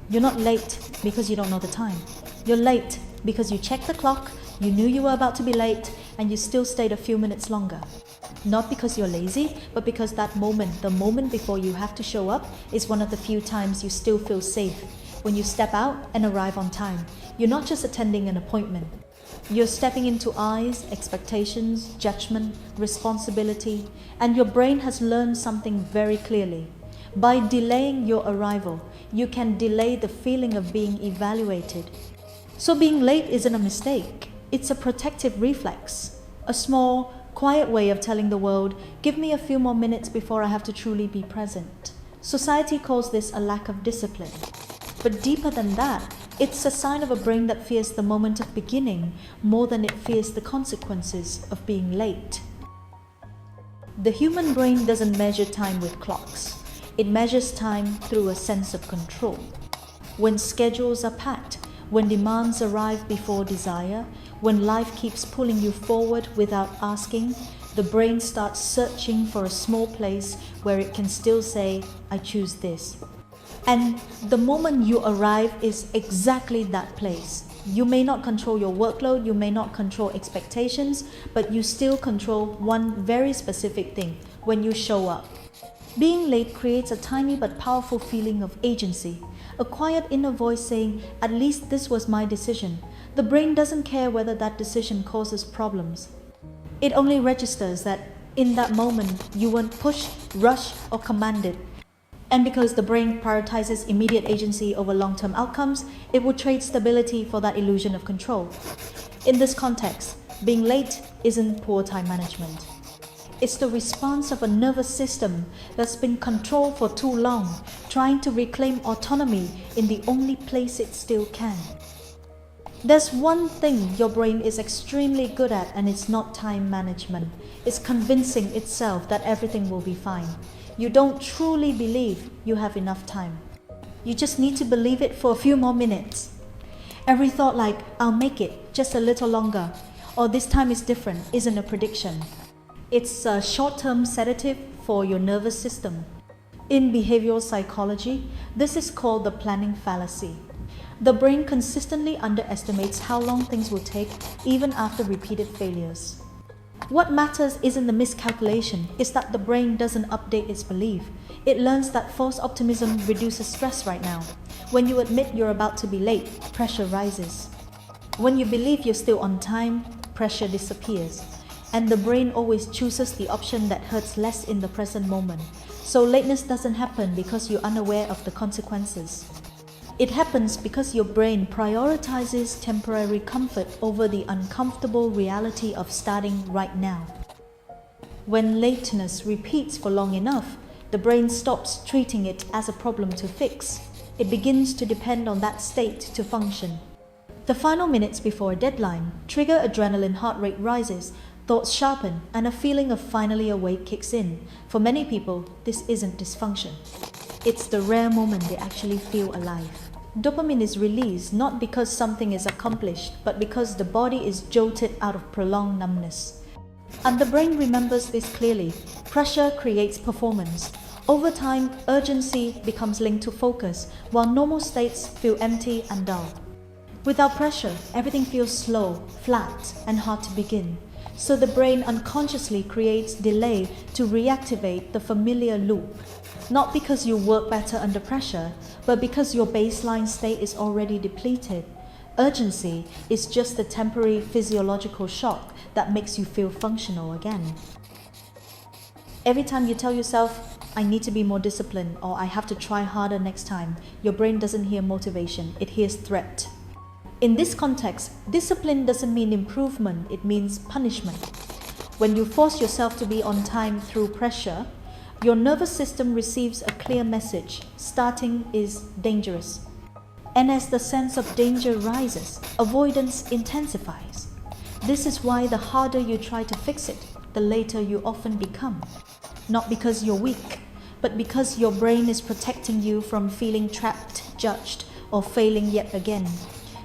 You're not late because you don't know the time. You're late because you checked the clock, you knew you were about to be late, and you still stayed a few minutes longer. Not because you're lazy, but because that moment, the moment before you have to show up, is one of the few times you still feel safe. When you step out and arrive on time, you're not just attending an appointment. You're stepping into eyes, expectations, judgment, responsibility, and your brain has learned something very clearly. By delaying your arrival, you can delay the feeling of being evaluated. So being late isn't a mistake, it's a protective reflex. A small, quiet way of telling the world, give me a few more minutes before I have to truly be present. Society calls this a lack of discipline. But deeper than that, it's a sign of a brain that fears the moment of beginning more than it fears the consequences of being late. The human brain doesn't measure time with clocks. It measures time through a sense of control. When schedules are packed, when demands arrive before desire, when life keeps pulling you forward without asking, the brain starts searching for a small place where it can still say, I choose this. And the moment you arrive is exactly that place. You may not control your workload, you may not control expectations, but you still control one very specific thing: when you show up. Being late creates a tiny but powerful feeling of agency, a quiet inner voice saying, at least this was my decision. The brain doesn't care whether that decision causes problems. It only registers that in that moment you weren't pushed, rushed, or commanded. And because the brain prioritizes immediate agency over long-term outcomes, it will trade stability for that illusion of control. In this context, being late isn't poor time management. It's the response of a nervous system that's been controlled for too long, trying to reclaim autonomy in the only place it still can. There's one thing your brain is extremely good at, and it's not time management. It's convincing itself that everything will be fine. You don't truly believe you have enough time. You just need to believe it for a few more minutes. Every thought like, I'll make it just a little longer, or this time is different, isn't a prediction. It's a short-term sedative for your nervous system. In behavioral psychology, this is called the planning fallacy. The brain consistently underestimates how long things will take, even after repeated failures. What matters isn't the miscalculation, it's that the brain doesn't update its belief. It learns that false optimism reduces stress right now. When you admit you're about to be late, pressure rises. When you believe you're still on time, pressure disappears. And the brain always chooses the option that hurts less in the present moment. So lateness doesn't happen because you're unaware of the consequences. It happens because your brain prioritizes temporary comfort over the uncomfortable reality of starting right now. When lateness repeats for long enough, the brain stops treating it as a problem to fix. It begins to depend on that state to function. The final minutes before a deadline trigger adrenaline, heart rate rises, thoughts sharpen, and a feeling of finally awake kicks in. For many people, this isn't dysfunction. It's the rare moment they actually feel alive. Dopamine is released not because something is accomplished, but because the body is jolted out of prolonged numbness. And the brain remembers this clearly. Pressure creates performance. Over time, urgency becomes linked to focus, while normal states feel empty and dull. Without pressure, everything feels slow, flat, and hard to begin. So the brain unconsciously creates delay to reactivate the familiar loop. Not because you work better under pressure, but because your baseline state is already depleted. Urgency is just a temporary physiological shock that makes you feel functional again. Every time you tell yourself, I need to be more disciplined, or I have to try harder next time, your brain doesn't hear motivation, it hears threat. In this context, discipline doesn't mean improvement, it means punishment. When you force yourself to be on time through pressure, your nervous system receives a clear message: starting is dangerous. And as the sense of danger rises, avoidance intensifies. This is why the harder you try to fix it, the later you often become. Not because you're weak, but because your brain is protecting you from feeling trapped, judged, or failing yet again.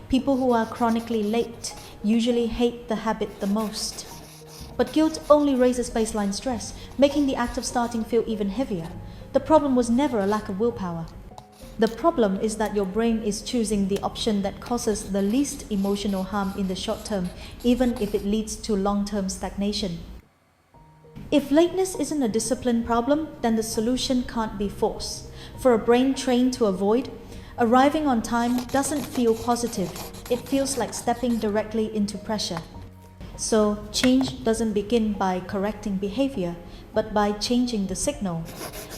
People who are chronically late usually hate the habit the most. But guilt only raises baseline stress, making the act of starting feel even heavier. The problem was never a lack of willpower. The problem is that your brain is choosing the option that causes the least emotional harm in the short term, even if it leads to long-term stagnation. If lateness isn't a discipline problem, then the solution can't be force. For a brain trained to avoid, arriving on time doesn't feel positive. It feels like stepping directly into pressure. So, change doesn't begin by correcting behavior, but by changing the signal.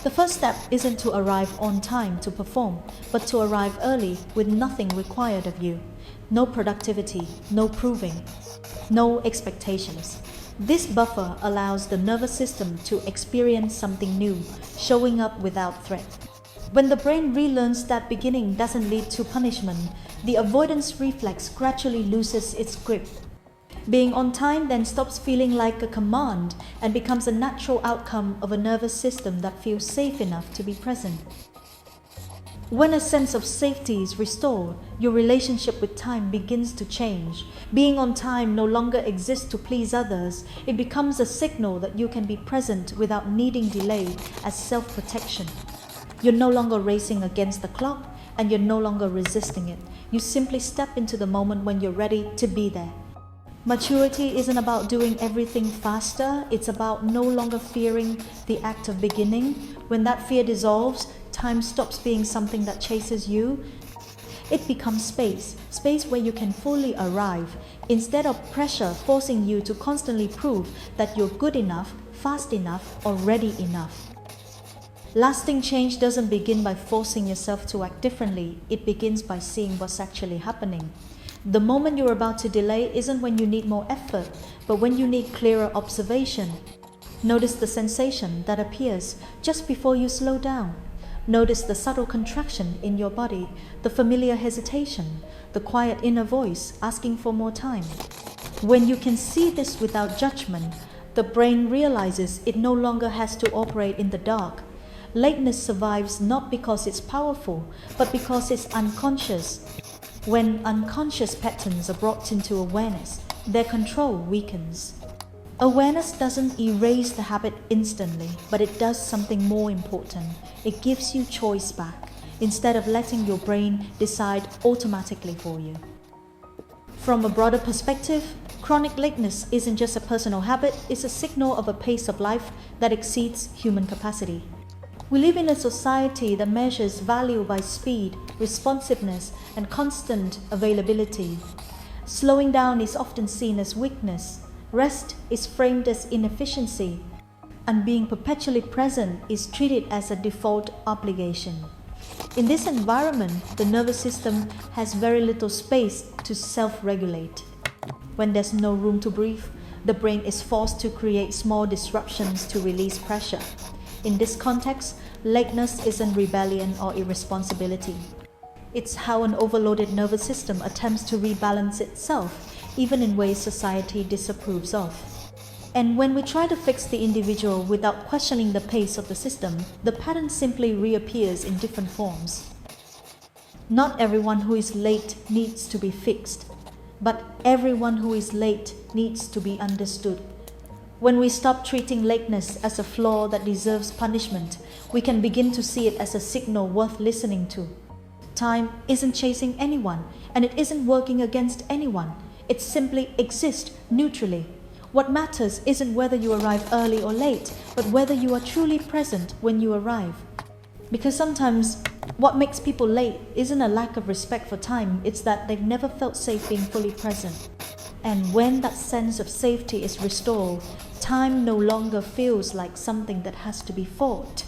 The first step isn't to arrive on time to perform, but to arrive early with nothing required of you. No productivity, no proving, no expectations. This buffer allows the nervous system to experience something new, showing up without threat. When the brain relearns that beginning doesn't lead to punishment, the avoidance reflex gradually loses its grip. Being on time then stops feeling like a command and becomes a natural outcome of a nervous system that feels safe enough to be present. When a sense of safety is restored, your relationship with time begins to change. Being on time no longer exists to please others. It becomes a signal that you can be present without needing delay as self-protection. You're no longer racing against the clock, and you're no longer resisting it. You simply step into the moment when you're ready to be there. Maturity isn't about doing everything faster, it's about no longer fearing the act of beginning. When that fear dissolves, time stops being something that chases you. It becomes space where you can fully arrive, instead of pressure forcing you to constantly prove that you're good enough, fast enough, or ready enough. Lasting change doesn't begin by forcing yourself to act differently, it begins by seeing what's actually happening. The moment you're about to delay isn't when you need more effort, but when you need clearer observation. Notice the sensation that appears just before you slow down. Notice the subtle contraction in your body, the familiar hesitation, the quiet inner voice asking for more time. When you can see this without judgment, the brain realizes it no longer has to operate in the dark. Lateness survives not because it's powerful, but because it's unconscious. When unconscious patterns are brought into awareness, their control weakens. Awareness doesn't erase the habit instantly, but it does something more important. It gives you choice back, instead of letting your brain decide automatically for you. From a broader perspective, chronic lateness isn't just a personal habit, it's a signal of a pace of life that exceeds human capacity. We live in a society that measures value by speed, responsiveness, and constant availability. Slowing down is often seen as weakness. Rest is framed as inefficiency. And being perpetually present is treated as a default obligation. In this environment, the nervous system has very little space to self-regulate. When there's no room to breathe, the brain is forced to create small disruptions to release pressure. In this context, lateness isn't rebellion or irresponsibility. It's how an overloaded nervous system attempts to rebalance itself, even in ways society disapproves of. And when we try to fix the individual without questioning the pace of the system, the pattern simply reappears in different forms. Not everyone who is late needs to be fixed, but everyone who is late needs to be understood. When we stop treating lateness as a flaw that deserves punishment, we can begin to see it as a signal worth listening to. Time isn't chasing anyone, and it isn't working against anyone. It simply exists neutrally. What matters isn't whether you arrive early or late, but whether you are truly present when you arrive. Because sometimes, what makes people late isn't a lack of respect for time, it's that they've never felt safe being fully present. And when that sense of safety is restored, time no longer feels like something that has to be fought.